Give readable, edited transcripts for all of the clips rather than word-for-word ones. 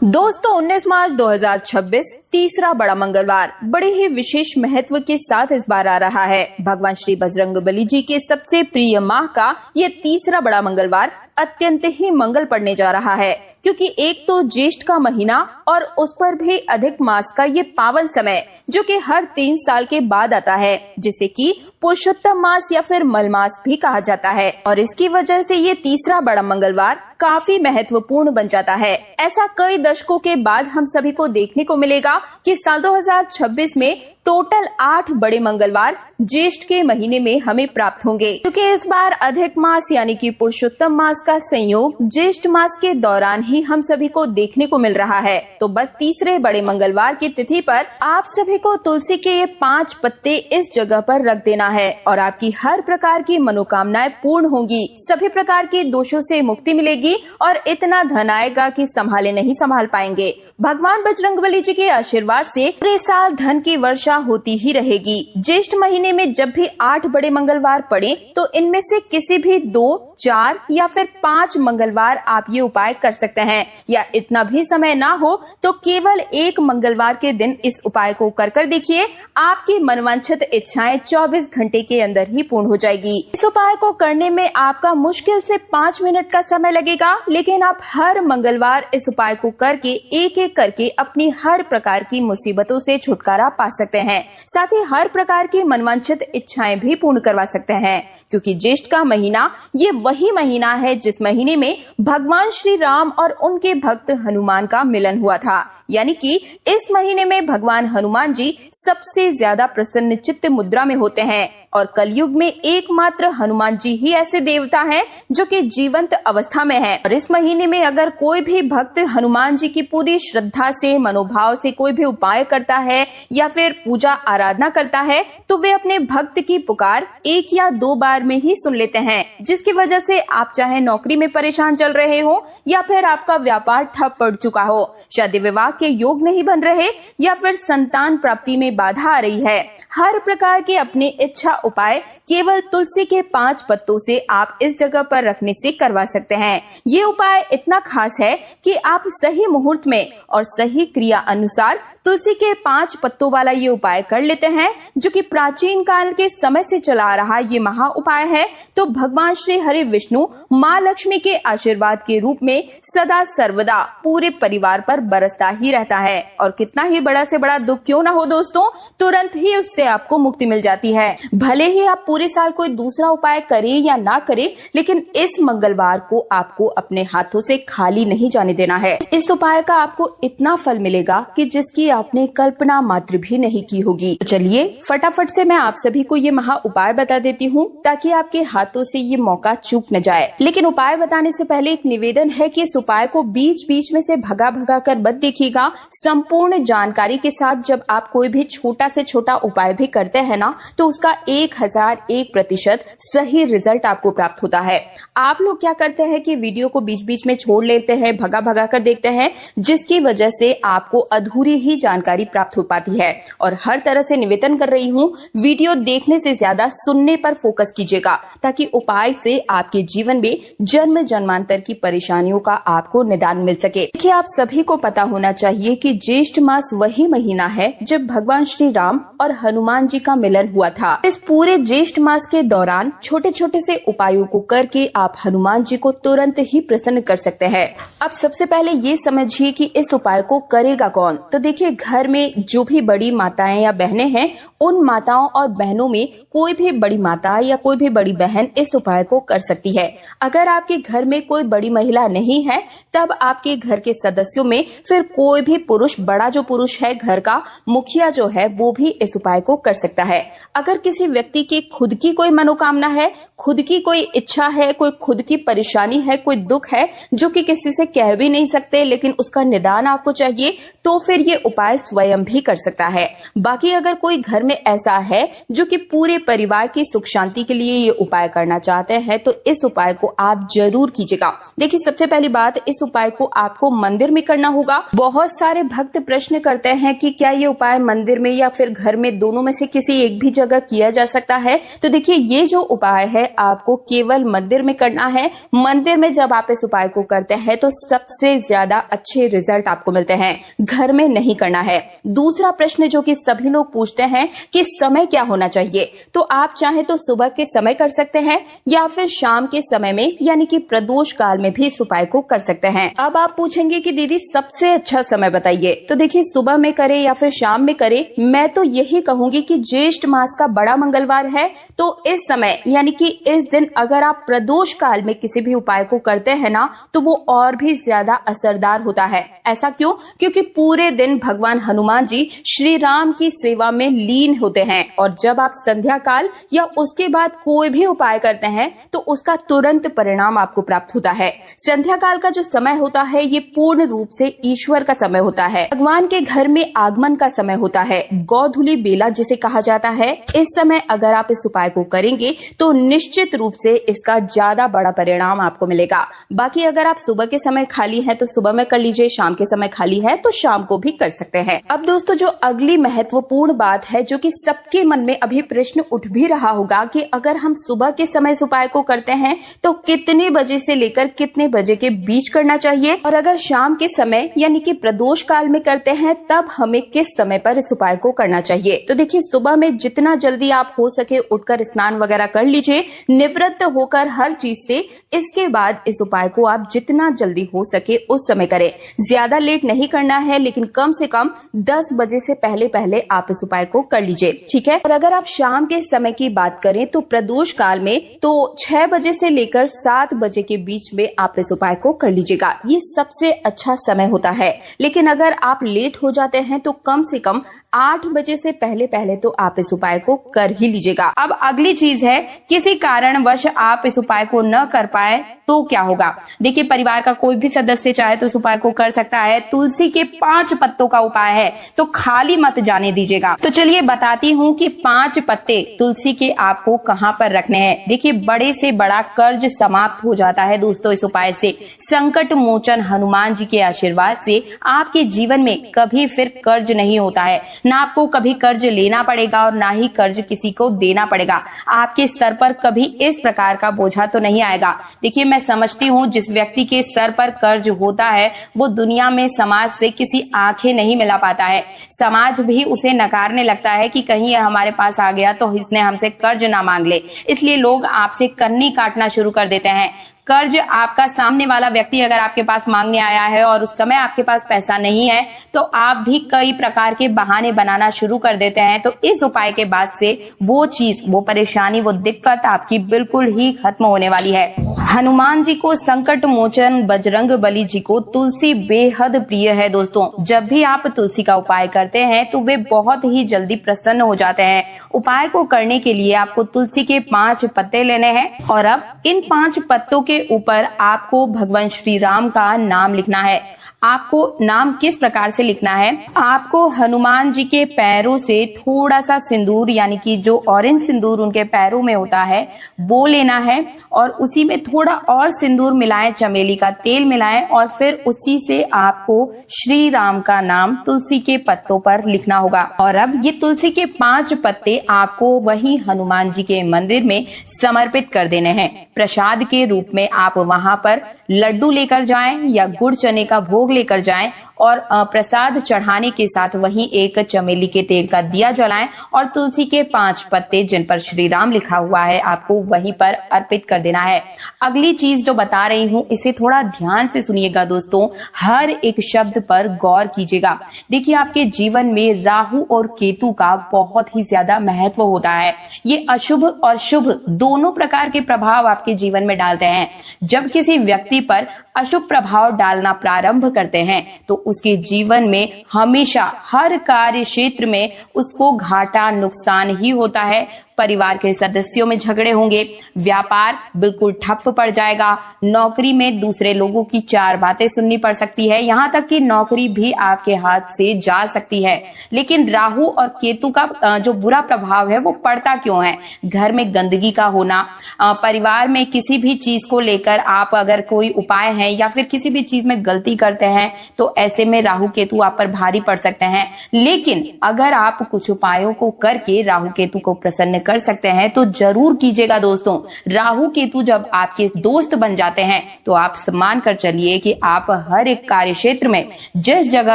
दोस्तों 19 मार्च 2026 तीसरा बड़ा मंगलवार बड़े ही विशेष महत्व के साथ इस बार आ रहा है। भगवान श्री बजरंगबली जी के सबसे प्रिय माह का ये तीसरा बड़ा मंगलवार अत्यंत ही मंगल पड़ने जा रहा है, क्योंकि एक तो ज्येष्ठ का महीना और उस पर भी अधिक मास का ये पावन समय जो कि हर 3 साल के बाद आता है, जिसे कि पुरुषोत्तम मास या फिर मलमास भी कहा जाता है। और इसकी वजह से ये तीसरा बड़ा मंगलवार काफी महत्वपूर्ण बन जाता है। ऐसा कई दशकों के बाद हम सभी को देखने को मिलेगा कि साल 2026 में टोटल 8 बड़े मंगलवार ज्येष्ठ के महीने में हमें प्राप्त होंगे, क्योंकि इस बार अधिक मास यानी कि पुरुषोत्तम मास का संयोग ज्येष्ठ मास के दौरान ही हम सभी को देखने को मिल रहा है। तो बस तीसरे बड़े मंगलवार की तिथि पर आप सभी को तुलसी के ये 5 पत्ते इस जगह पर रख देना है और आपकी हर प्रकार की मनोकामनाएं पूर्ण होंगी, सभी प्रकार के दोषों से मुक्ति मिलेगी और इतना धन आएगा कि संभाले नहीं संभाल पाएंगे। भगवान बजरंगबली जी के आशीर्वाद से पूरे साल धन की वर्षा होती ही रहेगी। ज्येष्ठ महीने में जब भी 8 बड़े मंगलवार पड़े तो इनमें से किसी भी 2, 4 या फिर 5 मंगलवार आप ये उपाय कर सकते हैं, या इतना भी समय ना हो तो केवल एक मंगलवार के दिन इस उपाय को कर देखिए। आपकी मनवांछित इच्छाएं 24 घंटे के अंदर ही पूर्ण हो जाएगी। इस उपाय को करने में आपका मुश्किल से 5 मिनट का समय लगेगा, लेकिन आप हर मंगलवार इस उपाय को करके एक एक करके अपनी हर प्रकार की मुसीबतों से छुटकारा पा सकते हैं। साथ ही हर प्रकार की मनवांछित इच्छाएं भी पूर्ण करवा सकते हैं, क्योंकि ज्येष्ठ का महीना ये वही महीना है जिस महीने में भगवान श्री राम और उनके भक्त हनुमान का मिलन हुआ था। यानी कि इस महीने में भगवान हनुमान जी सबसे ज्यादा प्रसन्न चित्त मुद्रा में होते हैं और कलयुग में एकमात्र हनुमान जी ही ऐसे देवता हैं जो कि जीवंत अवस्था में हैं। और इस महीने में अगर कोई भी भक्त हनुमान जी की पूरी श्रद्धा से मनोभाव से कोई भी उपाय करता है या फिर पूजा आराधना करता है तो वे अपने भक्त की पुकार 1 या 2 बार में ही सुन लेते हैं, जिसकी वजह से आप चाहे नौकरी में परेशान चल रहे हो या फिर आपका व्यापार ठप पड़ चुका हो, शादी विवाह के योग नहीं बन रहे या फिर संतान प्राप्ति में बाधा आ रही है, हर प्रकार के अपने इच्छा उपाय केवल तुलसी के 5 पत्तों से आप इस जगह पर रखने से करवा सकते हैं। ये उपाय इतना खास है कि आप सही मुहूर्त में और सही क्रिया अनुसार तुलसी के 5 पत्तों वाला ये उपाय कर लेते हैं, जो कि प्राचीन काल के समय से चला आ रहा ये महा उपाय है। तो भगवान श्री हरि विष्णु माँ लक्ष्मी के आशीर्वाद के रूप में सदा सर्वदा पूरे परिवार पर बरसता ही रहता है, और कितना ही बड़ा से बड़ा दुख क्यों ना हो दोस्तों, तुरंत ही उससे आपको मुक्ति मिल जाती है। भले ही आप पूरे साल कोई दूसरा उपाय करें या ना करें, लेकिन इस मंगलवार को आपको अपने हाथों से खाली नहीं जाने देना है। इस उपाय का आपको इतना फल मिलेगा कि जिसकी आपने कल्पना मात्र भी नहीं की होगी। तो चलिए फटाफट से मैं आप सभी को ये महा उपाय बता देती हूँ, ताकि आपके हाथों से ये मौका चूक न जाए। लेकिन उपाय बताने से पहले एक निवेदन है कि इस उपाय को बीच बीच में से भगा कर मत देखिएगा। संपूर्ण जानकारी के साथ जब आप कोई भी छोटा से छोटा उपाय भी करते हैं ना, तो उसका 1001% सही रिजल्ट आपको प्राप्त होता है। आप लोग क्या करते हैं कि वीडियो को बीच बीच में छोड़ लेते हैं, भगा कर देखते हैं, जिसकी वजह से आपको अधूरी ही जानकारी प्राप्त हो पाती है। और हर तरह से निवेदन कर रही हूँ, वीडियो देखने से ज्यादा सुनने पर फोकस कीजिएगा, ताकि उपाय से आपके जीवन में जन्म जन्मांतर की परेशानियों का आपको निदान मिल सके। देखिए, आप सभी को पता होना चाहिए कि ज्येष्ठ मास वही महीना है जब भगवान श्री राम और हनुमान जी का मिलन हुआ था। इस पूरे ज्येष्ठ मास के दौरान छोटे छोटे से उपायों को करके आप हनुमान जी को तुरंत ही प्रसन्न कर सकते हैं। अब सबसे पहले ये समझिए कि इस उपाय को करेगा कौन। तो देखिए, घर में जो भी बड़ी माताएं या बहनें हैं, उन माताओं और बहनों में कोई भी बड़ी माता या कोई भी बड़ी बहन इस उपाय को कर सकती है। अगर आपके घर में कोई बड़ी महिला नहीं है, तब आपके घर के सदस्यों में फिर कोई भी पुरुष, बड़ा जो पुरुष है घर का मुखिया जो है, वो भी इस उपाय को कर सकता है। अगर किसी व्यक्ति की खुद की कोई मनोकामना है, खुद की कोई इच्छा है, कोई खुद की परेशानी है, कोई दुख है जो कि किसी से कह भी नहीं सकते, लेकिन उसका निदान आपको चाहिए, तो फिर ये उपाय स्वयं भी कर सकता है। बाकी अगर कोई घर में ऐसा है जो कि पूरे परिवार की सुख शांति के लिए ये उपाय करना चाहते हैं तो इस उपाय को आप जरूर कीजिएगा। देखिए, सबसे पहली बात, इस उपाय को आपको मंदिर में करना होगा। बहुत सारे भक्त प्रश्न करते हैं कि क्या ये उपाय मंदिर में या फिर घर में, दोनों में से किसी एक भी जगह किया जा सकता है। तो देखिए, ये जो उपाय है आपको केवल मंदिर में करना है। मंदिर में जब आप इस उपाय को करते हैं तो सबसे ज्यादा अच्छे रिजल्ट आपको मिलते हैं, घर में नहीं करना है। दूसरा प्रश्न जो कि सभी लोग पूछते हैं कि समय क्या होना चाहिए, तो आप चाहे तो सुबह के समय कर सकते हैं या फिर शाम के समय में, यानी कि प्रदोष काल में भी इस उपाय को कर सकते हैं। अब आप पूछेंगे कि दीदी सबसे अच्छा समय बताइए। तो देखिए, सुबह में करे या फिर शाम में करे, मैं तो यही कहूंगी कि ज्येष्ठ मास का बड़ा मंगलवार है तो इस समय यानी कि इस दिन अगर आप प्रदोष काल में किसी भी उपाय को करते हैं ना तो वो और भी ज्यादा असरदार होता है। ऐसा क्यों? क्योंकि पूरे दिन भगवान हनुमान जी श्री राम की सेवा में लीन होते हैं और जब आप संध्या काल या उसके बाद कोई भी उपाय करते हैं तो उसका तुरंत परिणाम आपको प्राप्त होता है। संध्या काल का जो समय होता है ये पूर्ण रूप से ईश्वर का समय होता है, भगवान के घर में आगमन का समय होता है, गोधूली बेला जिसे कहा जाता है। इस समय अगर आप इस उपाय को करेंगे तो निश्चित रूप से इसका ज्यादा बड़ा परिणाम आपको मिलेगा। बाकी अगर आप सुबह के समय खाली हैं तो सुबह में कर लीजिए, शाम के समय खाली है तो शाम को भी कर सकते हैं। अब दोस्तों, जो अगली महत्वपूर्ण बात है जो कि सबके मन में अभी प्रश्न उठ भी रहा होगा कि अगर हम सुबह के समय इस उपाय को करते हैं तो कितने बजे से लेकर कितने बजे के बीच करना चाहिए, और अगर शाम के समय यानी कि प्रदोष काल में करते हैं तब हमें किस समय पर इस उपाय को करना चाहिए। तो देखिए, सुबह में जितना जल्दी आप हो सके उठकर स्नान वगैरह कर लीजिए, निवृत्त होकर हर चीज से। इसके बाद इस उपाय को आप जितना जल्दी हो सके उस समय करें। ज्यादा लेट नहीं करना है, लेकिन कम से कम 10 बजे से पहले पहले आप इस उपाय को कर लीजिए, ठीक है। और अगर आप शाम के समय की बात करें तो प्रदोष काल में तो 6 बजे से लेकर 7 बजे के बीच में आप इस उपाय को कर लीजिएगा। ये सबसे अच्छा समय होता है। लेकिन अगर आप लेट हो जाते हैं तो कम से कम 8 बजे से पहले पहले तो आप इस उपाय को कर ही लीजिएगा। अब अगली चीज है, किसी कारणवश आप इस उपाय को न कर पाए तो क्या होगा। देखिए, परिवार का कोई भी सदस्य चाहे तो इस उपाय को कर सकता है। तुलसी के 5 पत्तों का उपाय है तो खाली मत जाने दीजिएगा। तो चलिए बताती हूँ कि 5 पत्ते तुलसी के आपको कहाँ पर रखने हैं। देखिए, बड़े से बड़ा कर्ज समाप्त हो जाता है दोस्तों इस उपाय से। संकट मोचन हनुमान जी के आशीर्वाद से आपके जीवन में कभी फिर कर्ज नहीं होता है। ना आपको कभी कर्ज लेना पड़ेगा और ना ही कर्ज किसी को देना पड़ेगा। आपके सर पर कभी इस प्रकार का बोझा तो नहीं आएगा। देखिए, मैं समझती हूँ जिस व्यक्ति के सर पर कर्ज होता है वो दुनिया में समाज से किसी आंखें नहीं मिला पाता है। समाज भी उसे नकारने लगता है कि कहीं यह हमारे पास आ गया तो इसने हमसे कर्ज ना मांग ले, इसलिए लोग आपसे कन्नी काटना शुरू कर देते हैं। कर्ज आपका सामने वाला व्यक्ति अगर आपके पास मांगने आया है और उस समय आपके पास पैसा नहीं है तो आप भी कई प्रकार के बहाने बनाना शुरू कर देते हैं। तो इस उपाय के बाद से वो चीज, वो परेशानी, वो दिक्कत आपकी बिल्कुल ही खत्म होने वाली है। हनुमान जी को, संकट मोचन बजरंग बली जी को तुलसी बेहद प्रिय है दोस्तों। जब भी आप तुलसी का उपाय करते हैं तो वे बहुत ही जल्दी प्रसन्न हो जाते हैं। उपाय को करने के लिए आपको तुलसी के 5 पत्ते लेने हैं और अब इन 5 पत्तों के ऊपर आपको भगवान श्री राम का नाम लिखना है। आपको नाम किस प्रकार से लिखना है, आपको हनुमान जी के पैरों से थोड़ा सा सिंदूर, यानी कि जो ऑरेंज सिंदूर उनके पैरों में होता है वो लेना है और उसी में थोड़ा और सिंदूर मिलाएं, चमेली का तेल मिलाएं और फिर उसी से आपको श्री राम का नाम तुलसी के पत्तों पर लिखना होगा। और अब ये तुलसी के 5 पत्ते आपको वही हनुमान जी के मंदिर में समर्पित कर देने हैं। प्रसाद के रूप में आप वहां पर लड्डू लेकर जाएं या गुड़ चने का भोग लेकर जाएं और प्रसाद चढ़ाने के साथ वहीं एक चमेली के तेल का दिया जलाएं और तुलसी के 5 पत्ते जिन पर श्री राम लिखा हुआ है आपको वहीं पर अर्पित कर देना है। अगली चीज जो बता रही हूँ इसे थोड़ा ध्यान से सुनिएगा दोस्तों, हर एक शब्द पर गौर कीजिएगा। देखिए, आपके जीवन में राहु और केतु का बहुत ही ज्यादा महत्व होता है। ये अशुभ और शुभ दोनों प्रकार के प्रभाव आपके जीवन में डालते हैं। जब किसी व्यक्ति पर अशुभ प्रभाव डालना प्रारंभ करते हैं तो उसके जीवन में हमेशा हर कार्य क्षेत्र में उसको घाटा, नुकसान ही होता है। परिवार के सदस्यों में झगड़े होंगे, व्यापार बिल्कुल ठप पड़ जाएगा, नौकरी में दूसरे लोगों की चार बातें सुननी पड़ सकती है, यहाँ तक कि नौकरी भी आपके हाथ से जा सकती है। लेकिन राहु और केतु का जो बुरा प्रभाव है वो पड़ता क्यों है? घर में गंदगी का होना, परिवार में किसी भी चीज को लेकर आप अगर कोई उपाय है या फिर किसी भी चीज में गलती करते हैं तो ऐसे में राहु केतु आप पर भारी पड़ सकते हैं। लेकिन अगर आप कुछ उपायों को करके राहु केतु को प्रसन्न कर सकते हैं तो जरूर कीजिएगा दोस्तों। राहु केतु जब आपके दोस्त बन जाते हैं तो आप मान कर चलिए कि आप हर एक कार्य क्षेत्र में जिस जगह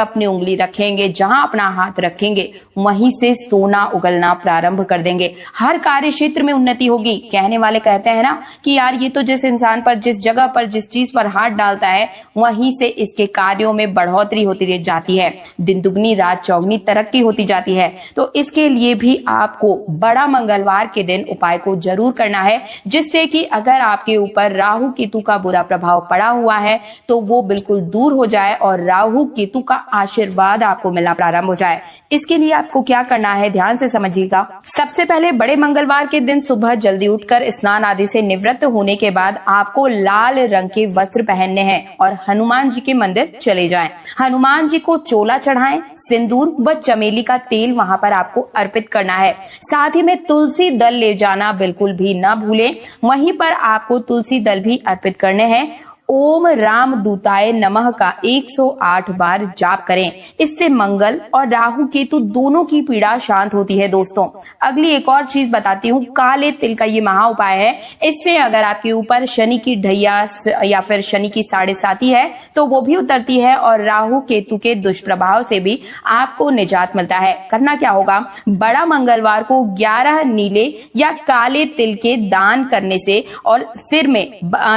अपनी उंगली रखेंगे, जहां अपना हाथ रखेंगे, वहीं से सोना उगलना प्रारंभ कर देंगे। हर कार्य क्षेत्र में उन्नति होगी। कहने वाले कहते हैं ना कि यार ये तो जिस इंसान पर, जिस जगह पर, जिस चीज पर हाथ डालता है वहीं से इसके कार्यों में बढ़ोतरी होती जाती है, दिन दुगनी रात चौगनी तरक्की होती जाती है। तो इसके लिए भी आपको बड़ा मंगलवार के दिन उपाय को जरूर करना है, जिससे कि अगर आपके ऊपर राहु केतु का बुरा प्रभाव पड़ा हुआ है तो वो बिल्कुल दूर हो जाए और राहु केतु का आशीर्वाद आपको मिलना प्रारंभ हो जाए। इसके लिए आपको क्या करना है, ध्यान से समझिएगा। सबसे पहले बड़े मंगलवार के दिन सुबह जल्दी उठकर स्नान आदि से निवृत्त होने के बाद आपको लाल रंग के वस्त्र पहनने हैं और हनुमान जी के मंदिर चले जाएं। हनुमान जी को चोला चढ़ाएं, सिंदूर व चमेली का तेल वहां पर आपको अर्पित करना है। साथ ही में तुलसी दल ले जाना बिल्कुल भी ना भूलें। वहीं पर आपको तुलसी दल भी अर्पित करने हैं। ओम राम दूताय नमः का 108 बार जाप करें। इससे मंगल और राहु केतु दोनों की पीड़ा शांत होती है दोस्तों। अगली एक और चीज बताती हूँ, काले तिल का ये महा उपाय है। इससे अगर आपके ऊपर शनि की ढैया या फिर शनि की 7.5 है तो वो भी उतरती है और राहु केतु के दुष्प्रभाव से भी आपको निजात मिलता है। करना क्या होगा, बड़ा मंगलवार को 11 नीले या काले तिल के दान करने से और सिर में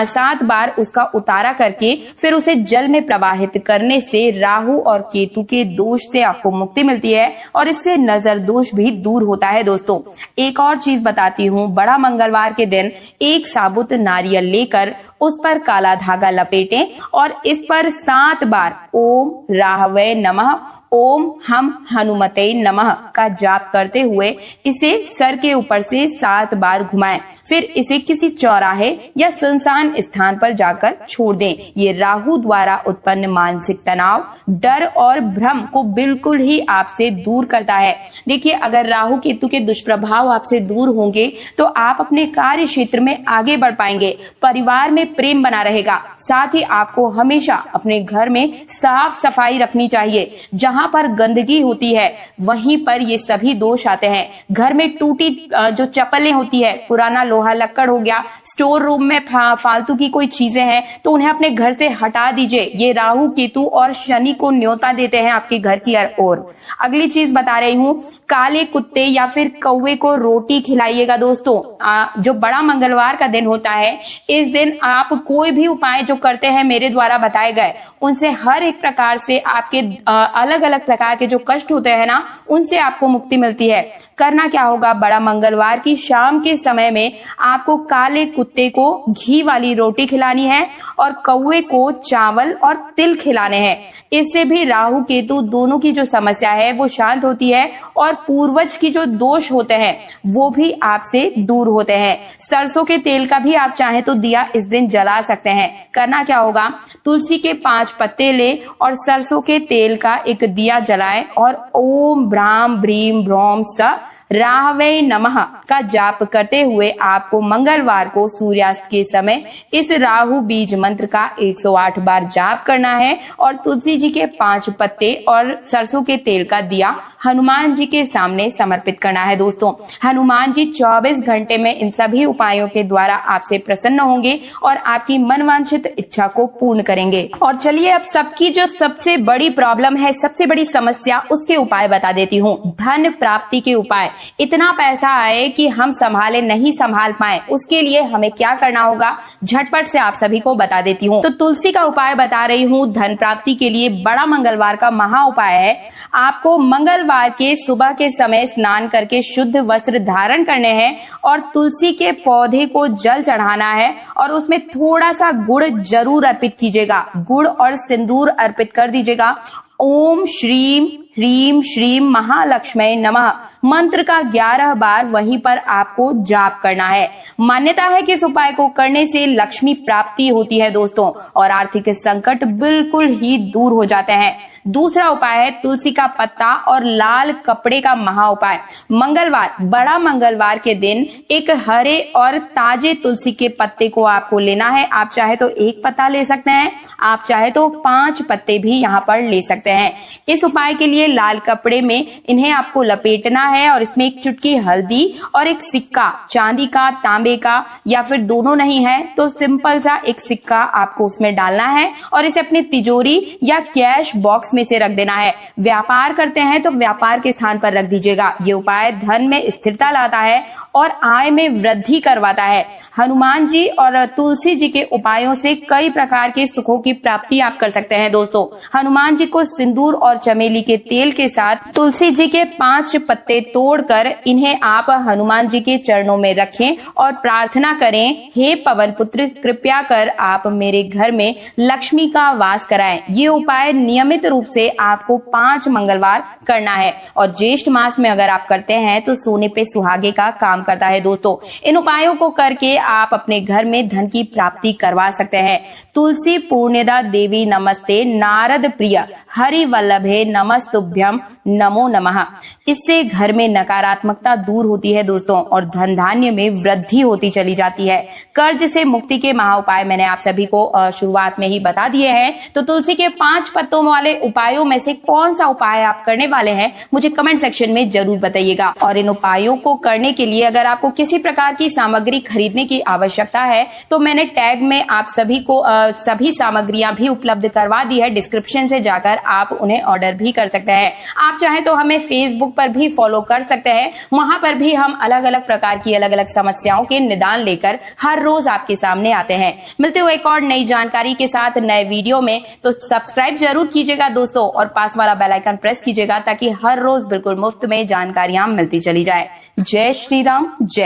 7 बार उसका उतारा करके फिर उसे जल में प्रवाहित करने से राहु और केतु के दोष से आपको मुक्ति मिलती है और इससे नजर दोष भी दूर होता है दोस्तों। एक और चीज बताती हूँ, बड़ा मंगलवार के दिन एक साबुत नारियल लेकर उस पर काला धागा लपेटें और इस पर 7 बार ओम राहवे नमः, ओम हम हनुमते नमः का जाप करते हुए इसे सर के ऊपर से 7 बार घुमाएं। फिर इसे किसी चौराहे या सुनसान स्थान पर जाकर छोड़ दें। ये राहु द्वारा उत्पन्न मानसिक तनाव, डर और भ्रम को बिल्कुल ही आपसे दूर करता है। देखिए, अगर राहु केतु के दुष्प्रभाव आपसे दूर होंगे तो आप अपने कार्य क्षेत्र में आगे बढ़ पाएंगे, परिवार में प्रेम बना रहेगा। साथ ही आपको हमेशा अपने घर में साफ सफाई रखनी चाहिए। जहां पर गंदगी होती है वहीं पर ये सभी दोष आते हैं। घर में टूटी जो चप्पलें होती है, पुराना लोहा लक्कड़ हो गया, स्टोर रूम में फालतू की कोई चीजें हैं तो उन्हें अपने घर से हटा दीजिए। ये राहु केतु और शनि को न्योता देते हैं आपके घर की ओर। अगली चीज बता रही हूँ, काले कुत्ते या फिर कौवे को रोटी खिलाइएगा दोस्तों। जो बड़ा मंगलवार का दिन होता है, इस दिन आप कोई भी उपाय जो करते हैं मेरे द्वारा बताए गए, उनसे हर एक प्रकार से आपके अलग अलग प्रकार के जो कष्ट होते हैं ना, उनसे आपको मुक्ति मिलती है। करना क्या होगा, बड़ा मंगलवार की शाम के समय में आपको काले कुत्ते को घी वाली रोटी खिलानी है और कौवे को चावल और तिल खिलाने हैं। इससे भी राहु केतु दोनों की जो समस्या है वो शांत होती है और पूर्वज की जो दोष होते हैं वो भी आपसे दूर होते हैं। सरसों के तेल का भी आप चाहें तो दिया इस दिन जला सकते हैं। करना क्या होगा, तुलसी के 5 पत्ते ले और सरसों के तेल का एक दिया जलाएं और ओम ब्राह्म ब्रीम ब्रोम स राहवे नमः का जाप करते हुए आपको मंगलवार को सूर्यास्त के समय इस राहु बीज मंत्र का 108 बार जाप करना है और तुलसी जी के 5 पत्ते और सरसों के तेल का दिया हनुमान जी के सामने समर्पित करना है दोस्तों। हनुमान जी 24 घंटे में इन सभी उपायों के द्वारा आपसे प्रसन्न होंगे और आपकी मनवांछित इच्छा को पूर्ण करेंगे। और चलिए अब सबकी जो सबसे बड़ी प्रॉब्लम है, सबसे बड़ी समस्या, उसके उपाय बता देती हूँ। धन प्राप्ति के उपाय। इतना पैसा आए कि हम नहीं संभाल पाए, उसके लिए हमें क्या करना होगा, झटपट से आप सभी को बता देती हूँ। तो तुलसी का उपाय बता रही हूँ। धन प्राप्ति के लिए बड़ा मंगलवार का महा उपाय है, आपको मंगलवार के सुबह के समय स्नान करके शुद्ध वस्त्र धारण करने हैं और तुलसी के पौधे को जल चढ़ाना है और उसमें थोड़ा सा गुड़ जरूर अर्पित कीजिएगा। गुड़ और सिंदूर अर्पित कर दीजिएगा। ओम श्रीम ह्रीम श्रीम महालक्ष्मी नमः मंत्र का 11 बार वहीं पर आपको जाप करना है। मान्यता है कि इस उपाय को करने से लक्ष्मी प्राप्ति होती है दोस्तों, और आर्थिक संकट बिल्कुल ही दूर हो जाते हैं। दूसरा उपाय है तुलसी का पत्ता और लाल कपड़े का महा उपाय। मंगलवार, बड़ा मंगलवार के दिन एक हरे और ताजे तुलसी के पत्ते को आपको लेना है। आप चाहे तो एक पत्ता ले सकते हैं, आप चाहे तो 5 पत्ते भी यहाँ पर ले सकते हैं। इस उपाय के लिए लाल कपड़े में इन्हें आपको लपेटना है और इसमें एक चुटकी हल्दी और एक सिक्का, चांदी का, तांबे का, या फिर दोनों नहीं है तो सिंपल सा एक सिक्का आपको उसमें डालना है और इसे अपनी तिजोरी या कैश बॉक्स में से रख देना है। व्यापार करते हैं तो व्यापार के स्थान पर रख दीजिएगा। ये उपाय धन में स्थिरता लाता है और आय में वृद्धि करवाता है। हनुमान जी और तुलसी जी के उपायों से कई प्रकार के सुखों की प्राप्ति आप कर सकते हैं दोस्तों। हनुमान जी को सिंदूर और चमेली के तेल के साथ तुलसी जी के 5 पत्ते तोड़कर इन्हें आप हनुमान जी के चरणों में रखें और प्रार्थना करें, हे पवन पुत्र कृपया कर आप मेरे घर में लक्ष्मी का वास कराएं। ये उपाय नियमित रूप से आपको 5 मंगलवार करना है और ज्येष्ठ मास में अगर आप करते हैं तो सोने पे सुहागे का काम करता है दोस्तों। इन उपायों को करके आप अपने घर में धन की प्राप्ति करवा सकते हैं। तुलसी पूर्णिदा देवी नमस्ते, नारद प्रिय हरि वल्लभे नमस्तुभ्यम नमो नमः। इससे घर में नकारात्मकता दूर होती है दोस्तों और धन धान्य में वृद्धि होती चली जाती है। कर्ज से मुक्ति के महा उपाय मैंने आप सभी को शुरुआत में ही बता दिए हैं। तो तुलसी के 5 पत्तों वाले उपायों में से कौन सा उपाय आप करने वाले हैं मुझे कमेंट सेक्शन में जरूर बताइएगा। और इन उपायों को करने के लिए अगर आपको किसी प्रकार की सामग्री खरीदने की आवश्यकता है तो मैंने टैग में आप सभी को सभी सामग्रियां भी उपलब्ध करवा दी है। डिस्क्रिप्शन से जाकर आप उन्हें ऑर्डर भी कर सकते हैं। आप चाहे तो हमें फेसबुक पर भी फॉलो कर सकते हैं। वहां पर भी हम अलग अलग प्रकार की अलग अलग समस्याओं के निदान लेकर हर रोज आपके सामने आते हैं। मिलते हुए एक और नई जानकारी के साथ नए वीडियो में। तो सब्सक्राइब जरूर कीजिएगा दोस्तों और पास वाला बेल आइकन प्रेस कीजिएगा ताकि हर रोज बिल्कुल मुफ्त में जानकारियां मिलती चली जाए। जय श्री राम, जय